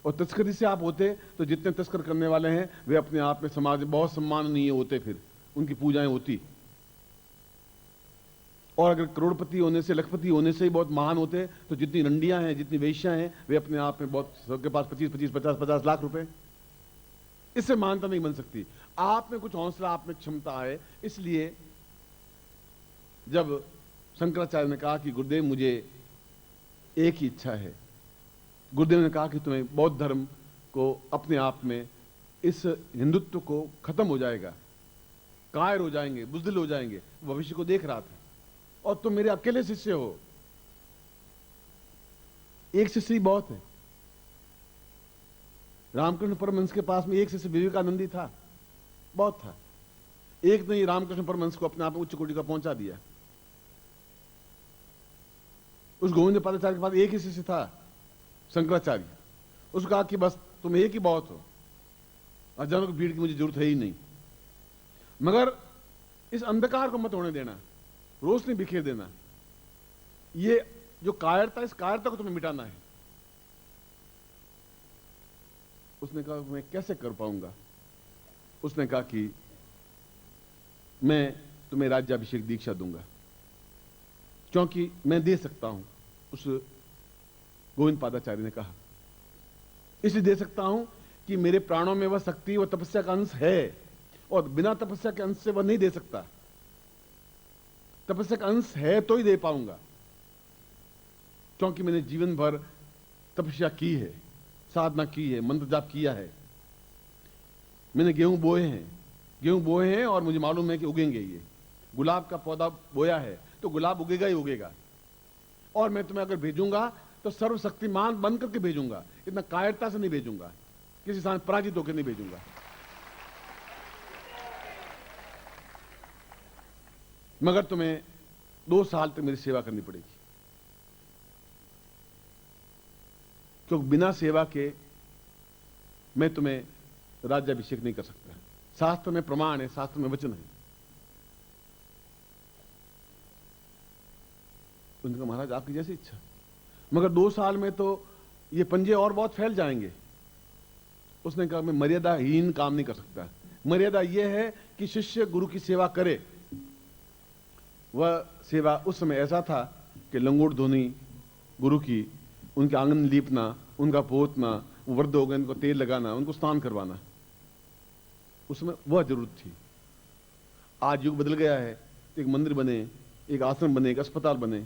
और तस्करी से आप होते तो जितने तस्कर करने वाले हैं वे अपने आप में समाज में बहुत सम्माननीय होते, फिर उनकी पूजाएं होती। और अगर करोड़पति होने से, लखपति होने से ही बहुत महान होते तो जितनी रंडियां हैं, जितनी वेश्यां हैं, वे अपने आप में बहुत, सबके पास 25-25, 50-50 लाख रुपए, इससे महानता नहीं बन सकती। आप में कुछ हौसला, आप में क्षमता है। इसलिए जब शंकराचार्य ने कहा कि गुरुदेव मुझे एक ही इच्छा है, गुरुदेव ने कहा कि तुम्हें बौद्ध धर्म को अपने आप में, इस हिंदुत्व को खत्म हो जाएगा, कायर हो जाएंगे, बुज़दिल हो जाएंगे, भविष्य को देख रहा था, और तुम मेरे अकेले शिष्य हो। एक शिष्य ही बहुत है। रामकृष्ण परमहंस के पास में एक शिष्य विवेकानंदी था, बहुत था। एक ने ही रामकृष्ण परमहंस को अपने आप में उच्च कोटि का पहुंचा दिया। उस गोविंद पादाचार्य के पास एक ही शिष्य था, शंकराचार्य। उसको कहा कि बस तुम एक ही बहुत हो, हजारों की भीड़ की मुझे जरूरत है ही नहीं। मगर इस अंधकार को मत होने देना, रोशनी बिखेर देना। ये जो कायरता, इस कायरता को तुम्हें मिटाना है। उसने कहा मैं कैसे कर पाऊंगा? उसने कहा कि मैं तुम्हें राज्याभिषेक दीक्षा दूंगा, क्योंकि मैं दे सकता हूं। उस गोविंद पादाचार्य ने कहा इसलिए दे सकता हूं कि मेरे प्राणों में वह शक्ति, वह तपस्या का अंश है, और बिना तपस्या के अंश से वह नहीं दे सकता। तपस्या का अंश है तो ही दे पाऊंगा, क्योंकि मैंने जीवन भर तपस्या की है, साधना की है, मंत्र जाप किया है। मैंने गेहूं बोए हैं और मुझे मालूम है कि उगेंगे। ये गुलाब का पौधा बोया है तो गुलाब उगेगा ही उगेगा। और मैं तुम्हें अगर भेजूंगा तो सर्वशक्तिमान बन करके भेजूंगा, इतना कायरता से नहीं भेजूंगा, किसी साथ पराजित होकर नहीं भेजूंगा। मगर तुम्हें 2 साल तक मेरी सेवा करनी पड़ेगी, क्योंकि बिना सेवा के मैं तुम्हें राज्याभिषेक नहीं कर सकता। शास्त्र में प्रमाण है, शास्त्र में वचन है। उनका महाराज आपकी जैसी इच्छा, मगर 2 साल में तो ये पंजे और बहुत फैल जाएंगे। उसने कहा मैं मर्यादाहीन काम नहीं कर सकता। मर्यादा यह है कि शिष्य गुरु की सेवा करे। वह सेवा उस समय ऐसा था कि लंगोट धोनी गुरु की, उनके आंगन लीपना, उनका पोतना, वो वृद्ध हो गए उनको तेल लगाना, उनको स्नान करवाना, उसमें वह जरूरत थी। आज युग बदल गया है, एक मंदिर बने, एक आश्रम बने, एक अस्पताल बने,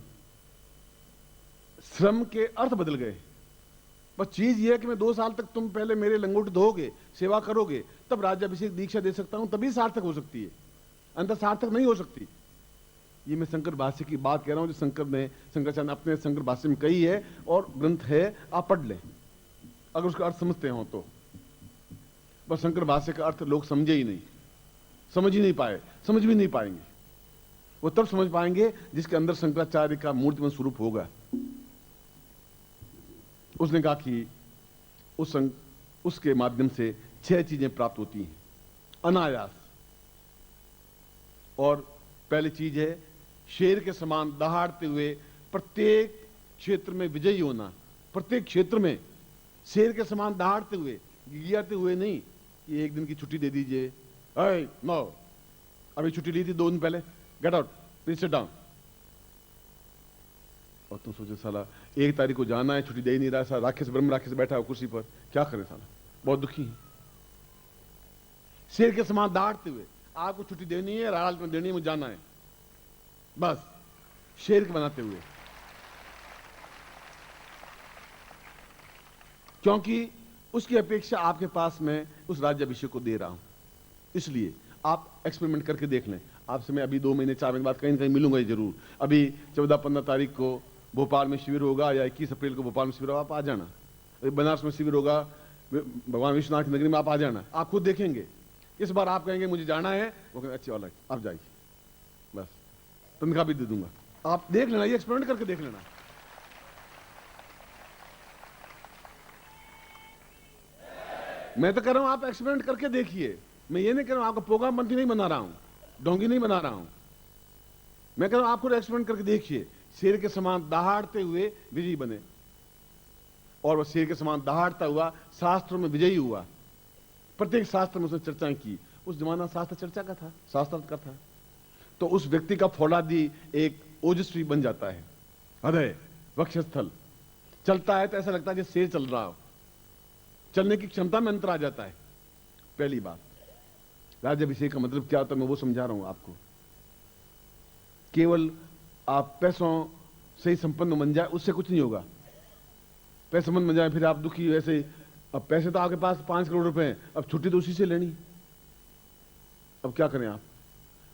श्रम के अर्थ बदल गए। बस चीज यह है कि मैं 2 साल तक तुम पहले मेरे लंगोट धोगे, सेवा करोगे, तब राज्याभिषेक दीक्षा दे सकता हूं, तभी सार्थक हो सकती है, अंतर सार्थक नहीं हो सकती। ये मैं शंकर भाष्य की बात कह रहा हूं, जो शंकराचार्य ने अपने शंकर भाष्य में कही है, और ग्रंथ है, आप पढ़ लें अगर उसका अर्थ समझते हो तो। बस शंकर भाष्य का अर्थ लोग समझे ही नहीं, समझ ही नहीं पाए, समझ भी नहीं पाएंगे। वो तब समझ पाएंगे जिसके अंदर शंकराचार्य का मूर्तिमय स्वरूप होगा। उसने कहा कि उसके माध्यम से 6 चीजें प्राप्त होती हैं अनायास। और पहली चीज है शेर के समान दहाड़ते हुए प्रत्येक क्षेत्र में विजयी होना। प्रत्येक क्षेत्र में शेर के समान दहाड़ते हुए, गियाते हुए नहीं कि एक दिन की छुट्टी दे दीजिए, नो अभी छुट्टी ली थी 2 दिन पहले, get out, please sit down. और तुम सोचे साला 1 तारीख को जाना है, छुट्टी दे ही नहीं रहा, साला राक्षस ब्रह्म राक्षस बैठा है कुर्सी पर, क्या करे साला, बहुत दुखी है। शेर के समान दहाड़ते हुए, आपको छुट्टी देनी है, रात में देनी है, मुझे जाना है, बस शेर के बनाते हुए। क्योंकि उसकी अपेक्षा आपके पास मैं उस राज्याभिषेक को दे रहा हूं, इसलिए आप एक्सपेरिमेंट करके देख लें। आपसे मैं अभी 2 महीने 4 महीने बाद कहीं ना कहीं मिलूंगा ही जरूर। अभी 14-15 तारीख को भोपाल में शिविर होगा, या 21 अप्रैल को भोपाल में शिविर होगा, आप आ जाना। अभी बनारस में शिविर होगा, भगवान विश्वनाथ की नगरी में, आप आ जाना। आप खुद देखेंगे, इस बार आप कहेंगे मुझे जाना है, वो कहेंगे अच्छी ऑलराइट आप जाइए, बस तनख्वाह भी दे दूंगा। आप देख लेना, ये एक्सपेरिमेंट करके देख लेना। मैं तो कह रहा हूं आप एक्सपेरिमेंट करके देखिए। मैं ये नहीं कह रहा हूं आपको प्रोग्राम मंत्री नहीं बना रहा हूं, डोंगी नहीं बना रहा हूं। मैं कह रहा हूं आप खुद एक्सपेरिमेंट करके देखिए, शेर के समान दहाड़ते हुए विजयी बने। और वह शेर के समान दहाड़ता हुआ शास्त्रों में विजयी हुआ। प्रत्येक शास्त्र में उसने चर्चाएं की। उस जमाना शास्त्र चर्चा का था, शास्त्र का था। तो उस व्यक्ति का फौलादी एक ओजस्वी बन जाता है। हृदय, वक्षस्थल चलता है तो ऐसा लगता है जैसे शेर चल रहा हो, चलने की क्षमता में अंतर आ जाता है। पहली बात, राज्याभिषेक का मतलब क्या होता है मैं वो समझा रहा हूं आपको। केवल आप पैसों से ही संपन्न बन जाए उससे कुछ नहीं होगा। पैसे मन बन जाए फिर आप दुखी वैसे। अब पैसे तो आपके पास 5 करोड़ रुपए हैं, अब छुट्टी तो उसी से लेनी। अब क्या करें आप?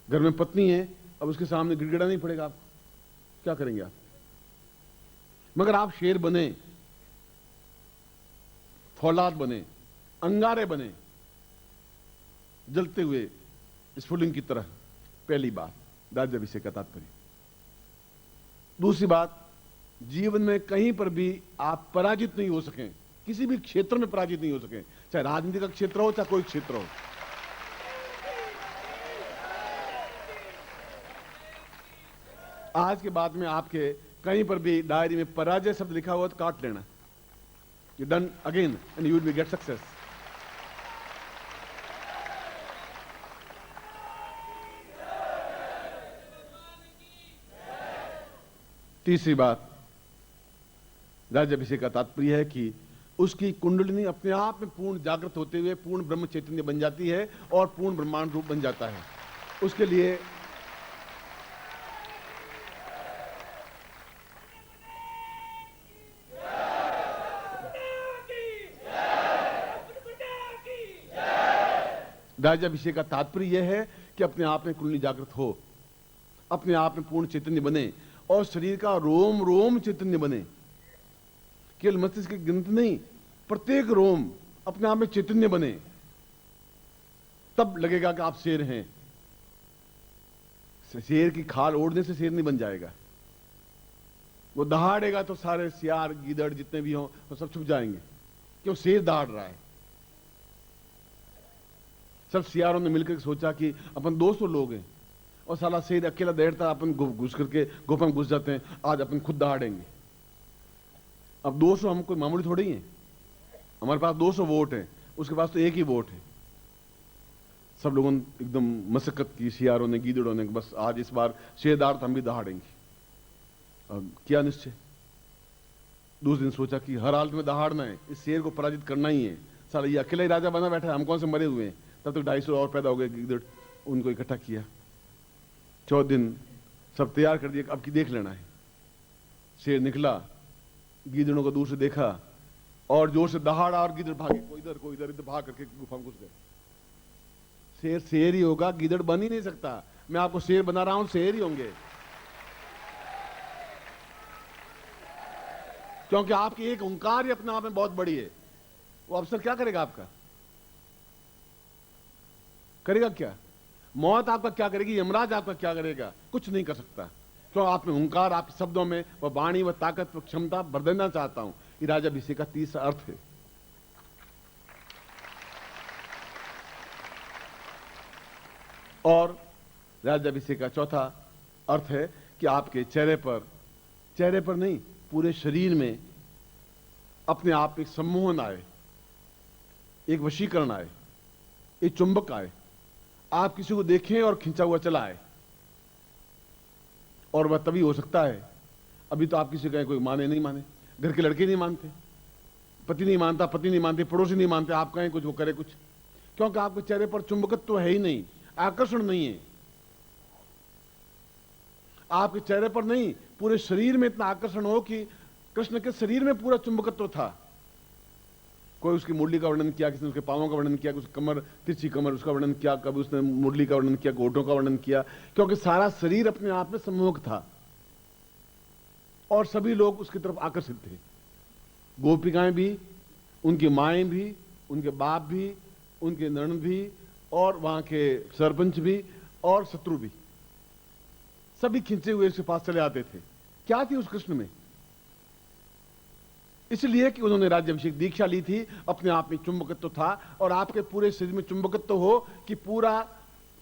घर में पत्नी है, अब उसके सामने गिड़गिड़ा नहीं पड़ेगा आपको, क्या करेंगे आप? मगर आप शेर बने, फौलाद बने, अंगारे बने, जलते हुए स्फुलिंग की तरह। पहली बात राज्याभिषेक का तात्पर्य। दूसरी बात, जीवन में कहीं पर भी आप पराजित नहीं हो सकें, किसी भी क्षेत्र में पराजित नहीं हो सकें, चाहे राजनीति का क्षेत्र हो चाहे कोई क्षेत्र हो। आज के बाद में आपके कहीं पर भी डायरी में पराजय शब्द लिखा हुआ तो काट लेना। You done again and you will be get success. तीसरी बात, राज्याभिषेक का तात्पर्य है कि उसकी कुंडलिनी अपने आप में पूर्ण जागृत होते हुए पूर्ण ब्रह्म चैतन्य बन जाती है और पूर्ण ब्रह्मांड रूप बन जाता है। उसके लिए राज्याभिषेक का तात्पर्य यह है कि अपने आप में कुंडली जागृत हो, अपने आप में पूर्ण चैतन्य बने और शरीर का रोम रोम चैतन्य बने। केवल मस्तिष्क की गिनती नहीं, प्रत्येक रोम अपने आप में चैतन्य बने, तब लगेगा कि आप शेर हैं। शेर की खाल ओढ़ने से शेर नहीं बन जाएगा। वो दहाड़ेगा तो सारे सियार गीदड़ जितने भी हों वो सब छुप जाएंगे, क्यों? शेर दहाड़ रहा है। सब सियारों ने मिलकर सोचा कि अपन 200 लोग हैं और साला शेर अकेला दौड़ता, अपन घुस करके गुफा में घुस जाते हैं, आज अपन खुद दहाड़ेंगे। अब 200 हम कोई मामूली थोड़ी हैं, हमारे पास 200 वोट हैं, उसके पास तो एक ही वोट है। सब लोगों ने एकदम मशक्कत की, सियारों ने, गीदड़ों ने, बस आज इस बार शेर दहाड़ तो हम भी दहाड़ेंगे। और किया निश्चय। दूसरे दिन सोचा कि हर हालत में दहाड़ना है, इस शेर को पराजित करना ही है। साला ये अकेला ही राजा बना बैठा है, हम कौन से मरे हुए हैं। तब तक 250 और पैदा हो गए गीदड़, उनको इकट्ठा किया। 14 दिन सब तैयार कर दिया, अब की देख लेना है। शेर निकला, गीदड़ों को दूर से देखा और जोर से दहाड़ा और गीदड़ भागे, कोई इधर इधर भाग करके गुफा में घुस गए। शेर शेर ही होगा, गीदड़ बन ही नहीं सकता। मैं आपको शेर बना रहा हूं, शेर ही होंगे, क्योंकि आपकी एक ओंकार ही अपने आप में बहुत बड़ी है। वो अफसर क्या करेगा आपका? करेगा क्या? मौत आपका क्या करेगी? यमराज आपका क्या करेगा? कुछ नहीं कर सकता। क्यों? आप में ओंकार, आपके शब्दों में वह वाणी, वह ताकत, वह क्षमता भर देना चाहता हूं। ये राज्याभिषेक का तीसरा अर्थ है। और राज्याभिषेक का चौथा अर्थ है कि आपके चेहरे पर नहीं, पूरे शरीर में अपने आप एक सम्मोहन आए, एक वशीकरण आए, एक चुंबक आए। आप किसी को देखें और खिंचा हुआ चला आए। और वह तभी हो सकता है, अभी तो आप किसी कहें कोई माने नहीं माने, घर के लड़के नहीं मानते, पति नहीं मानता, पति नहीं मानते, पड़ोसी नहीं मानते, आप कहें कुछ वो करे कुछ, क्योंकि आपके चेहरे पर चुंबकत्व तो है ही नहीं, आकर्षण नहीं है। आपके चेहरे पर नहीं, पूरे शरीर में इतना आकर्षण हो कि कृष्ण के शरीर में पूरा चुंबकत्व था। कोई उसकी मुरली का वर्णन किया, किसी ने उसके पांवों का वर्णन किया, उसकी कमर, तिरछी कमर, उसका वर्णन किया, कभी उसने मुरली का वर्णन किया, गोटों का वर्णन किया, क्योंकि सारा शरीर अपने आप में सम्मोहक था और सभी लोग उसकी तरफ आकर्षित थे। गोपिकाएं भी, उनकी माएं भी, उनके बाप भी, उनके ननद भी और वहां के सरपंच भी और शत्रु भी, सभी खिंचे हुए उसके पास चले आते थे। क्या थी उस कृष्ण में? इसलिए कि उन्होंने राज्याभिषेक दीक्षा ली थी, अपने आप में चुंबकत्व था और आपके पूरे शरीर में चुंबकत्व हो कि पूरा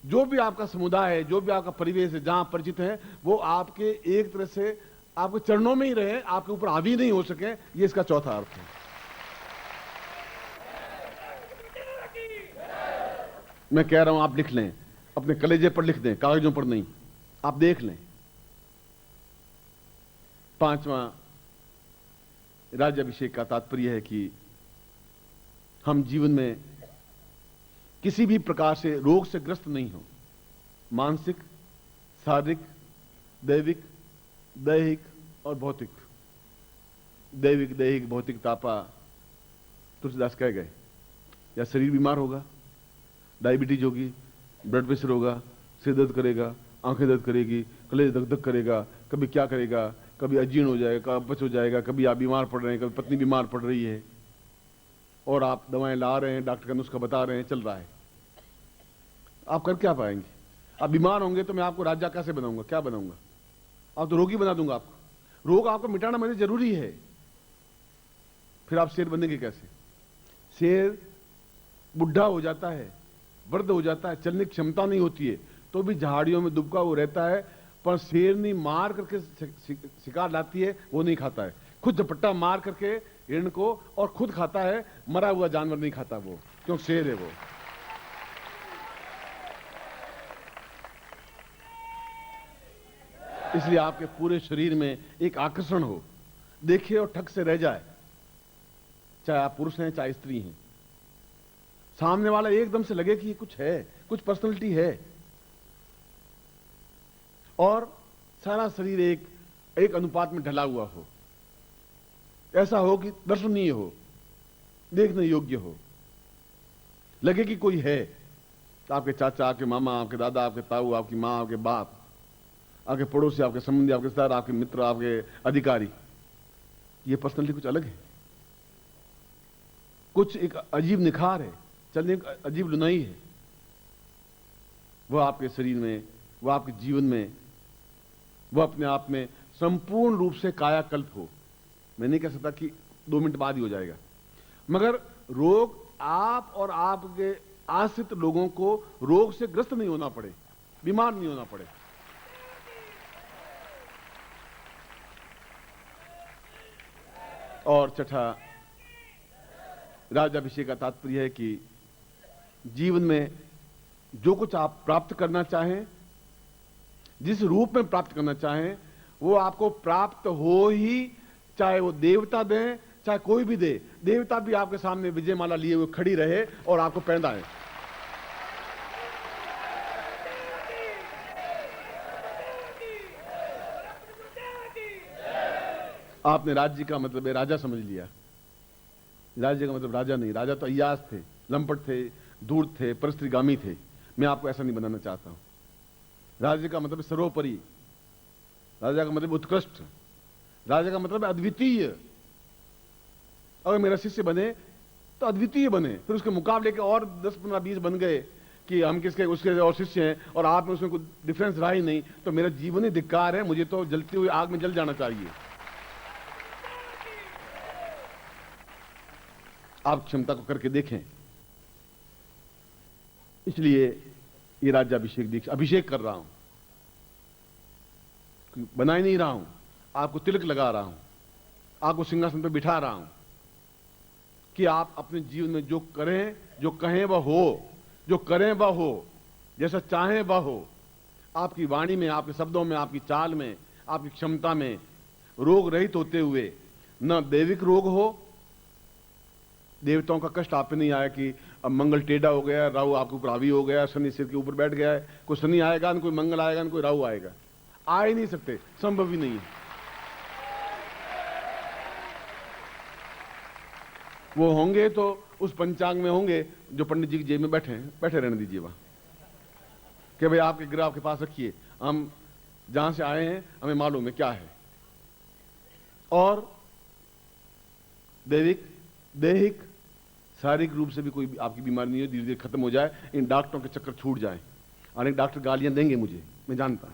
जो भी आपका समुदाय है, जो भी आपका परिवेश है, जहां परिचित है, वो आपके एक तरह से आपके चरणों में ही रहे, आपके ऊपर हावी नहीं हो सके। ये इसका चौथा अर्थ है। मैं कह रहा हूं आप लिख लें, अपने कलेजे पर लिख दें, कागजों पर नहीं, आप देख लें। पांचवां राज्याभिषेक का तात्पर्य है कि हम जीवन में किसी भी प्रकार से रोग से ग्रस्त नहीं हो, मानसिक, शारीरिक, दैविक, दैहिक और भौतिक। दैविक, दैहिक, भौतिक तापा तुलसीदास कह गए। या शरीर बीमार होगा, डायबिटीज होगी, ब्लड प्रेशर होगा, सिर दर्द करेगा, आंखें दर्द करेगी, कलेजे धक धक करेगा, कभी क्या करेगा, कभी अजीर्ण हो जाएगा, कभी अपच हो जाएगा, कभी आप बीमार पड़ रहे हैं, कभी पत्नी बीमार पड़ रही है और आप दवाएं ला रहे हैं, डॉक्टर का नुस्खा बता रहे हैं, चल रहा है। आप कर क्या पाएंगे? आप बीमार होंगे तो मैं आपको राजा कैसे बनाऊंगा, क्या बनाऊंगा? आप तो रोगी बना दूंगा आपको। रोग आपको मिटाना मेरे जरूरी है, फिर आप शेर बनेंगे कैसे? शेर बुढ़ा हो जाता है, वृद्ध हो जाता है, चलने की क्षमता नहीं होती है, तो भी झाड़ियों में दुबका वो रहता है, पर शेरनी मार करके शिकार लाती है, वो नहीं खाता है। खुद झपट्टा मार करके हिरण को और खुद खाता है, मरा हुआ जानवर नहीं खाता वो, क्यों? शेर है वो। इसलिए आपके पूरे शरीर में एक आकर्षण हो, देखे और ठग से रह जाए, चाहे आप पुरुष हैं चाहे स्त्री हैं। सामने वाला एकदम से लगे कि कुछ है, कुछ पर्सनैलिटी है, और सारा शरीर एक अनुपात में ढला हुआ हो, ऐसा हो कि दर्शनीय हो, देखने योग्य हो, लगे कि कोई है। आपके चाचा, आपके मामा, आपके दादा, आपके ताऊ, आपकी माँ, आपके बाप, आपके पड़ोसी, आपके संबंधी, आपके रिश्तेदार, आपके मित्र, आपके अधिकारी, ये पर्सनैलिटी कुछ अलग है, कुछ एक अजीब निखार है, चलने एक अजीब लुनाई है। वह आपके शरीर में, वह आपके जीवन में, वह अपने आप में संपूर्ण रूप से कायाकल्प हो। मैं नहीं कह सकता कि 2 मिनट बाद ही हो जाएगा, मगर रोग आप और आपके आश्रित लोगों को रोग से ग्रस्त नहीं होना पड़े, बीमार नहीं होना पड़े। और छठा राज्याभिषेक का तात्पर्य है कि जीवन में जो कुछ आप प्राप्त करना चाहें, जिस रूप में प्राप्त करना चाहें, वो आपको प्राप्त हो ही, चाहे वो देवता दें चाहे कोई भी दे। देवता भी आपके सामने विजयमाला लिए हुए खड़ी रहे और आपको पहनाए। आपने राज्य का मतलब राजा समझ लिया। राज्य का मतलब राजा नहीं, राजा तो अय्याज थे, लंपट थे, धूर्त थे, परिस्थितिगामी थे। मैं आपको ऐसा नहीं बनाना चाहता हूं। राज्य का मतलब सर्वोपरि, राजा का मतलब उत्कृष्ट, राजा का मतलब अद्वितीय। अगर मेरा शिष्य बने तो अद्वितीय बने, फिर उसके मुकाबले के और 10, 15, 20 बन गए कि हम किसके उसके और शिष्य हैं और आप में उसमें कोई डिफरेंस रहा ही नहीं, तो मेरा जीवन ही धिक्कार है। मुझे तो जलती हुई आग में जल जाना चाहिए। आप क्षमता को करके देखें। इसलिए ये राज्याभिषेक दीक्षा अभिषेक कर रहा हूं, बना ही नहीं रहा हूं, आपको तिलक लगा रहा हूं, आपको सिंहासन पर बिठा रहा हूं कि आप अपने जीवन में जो करें, जो कहें वह हो, जो करें वह हो, जैसा चाहें वह हो। आपकी वाणी में, आपके शब्दों में, आपकी चाल में, आपकी क्षमता में रोग रहित होते हुए, न दैविक रोग हो, देवताओं का कष्ट आप पे नहीं आया कि अब मंगल टेढ़ा हो गया, राहु आपके ऊपर हावी हो गया, शनि सिर के ऊपर बैठ गया है, कोई शनि आएगा न कोई मंगल आएगा न कोई राहु आएगा। आ ही नहीं सकते, संभव ही नहीं है। वो होंगे तो उस पंचांग में होंगे जो पंडित जी की जेब में बैठे हैं, बैठे रहने दीजिए वहां कि भाई आपके ग्रह आपके पास रखिए, हम जहां से आए हैं हमें मालूम है क्या है। और दैहिक शारीरिक रूप से भी कोई आपकी बीमारी नहीं है, धीरे धीरे खत्म हो जाए, इन डॉक्टरों के चक्कर छूट जाए। अनेक डॉक्टर गालियां देंगे मुझे, मैं जानता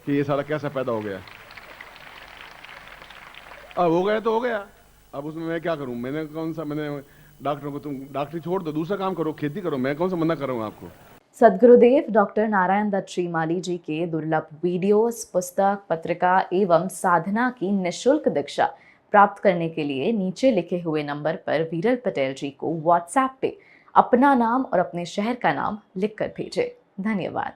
कि ये सारा कैसा पैदा हो गया। अब हो गया तो हो गया, अब उसमें मैं क्या करूं? मैंने कौन सा, मैंने डॉक्टरों को, तुम डॉक्टरी छोड़ दो, दूसरा काम करो, खेती करो, मैं कौन सा मना कर रहा हूं आपको। सद्गुरुदेव डॉक्टर नारायण दत्त श्रीमाली जी के दुर्लभ वीडियोस, पुस्तक, पत्रिका एवं साधना की निःशुल्क दीक्षा प्राप्त करने के लिए नीचे लिखे हुए नंबर पर वीरल पटेल जी को व्हाट्सएप पे अपना नाम और अपने शहर का नाम लिखकर भेजें। धन्यवाद।